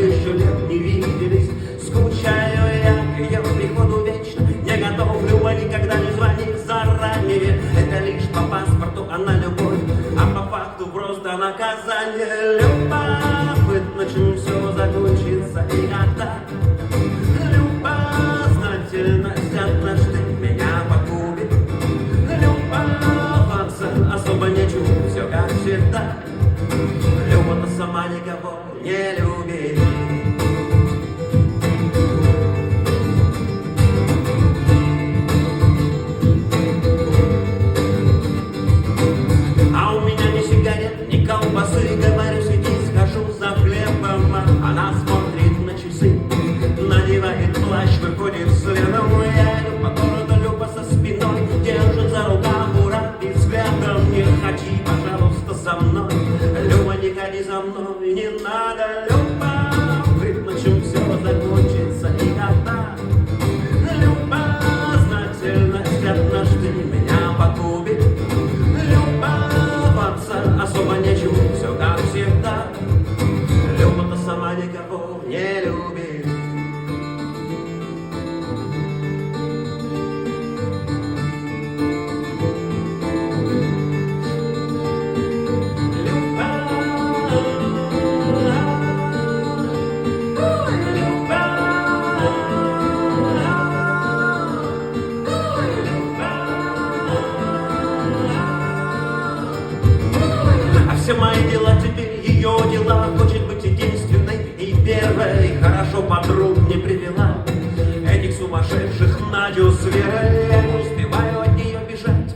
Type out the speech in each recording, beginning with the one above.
1000 лет не виделись. Скучаю я к ее приходу вечно, не готовлю, а никогда не звони заранее. Это лишь по паспорту она любовь, а по факту просто наказание. Любопытно, чем все закончится и когда. Любознательность однажды меня погубит. Любоваться особо нечего, все как всегда. Люба-то сама никого не любит. А у меня ни сигарет, ни колбасы. Говорю, сиди, схожу за хлебом. Она смотрит на часы, надевает плащ, выходит следом. Я иду по городу, Люба со спиной держит за рукав, ура, и взглядом. Не ходи, пожалуйста, со мной, Люба, не ходи за мной, не надо. Любопытно, чем все закончится и когда. Любознательность однажды меня погубит. Любоваться особо нечего, все как всегда. Люба-то сама никого не любит. Все мои дела теперь ее дела. Хочет быть единственной и первой, и хорошо подруг не привела. Этих сумасшедших Надю с Верой. Я не успеваю от нее бежать.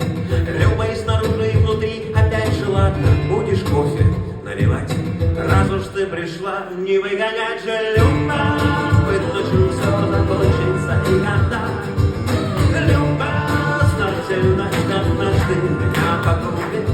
Люба и снаружи, и внутри опять же ладно. Будешь кофе наливать, раз уж ты пришла, не выгонять же. Любопытно, чем все закончится и когда. Любознательность однажды меня погубит.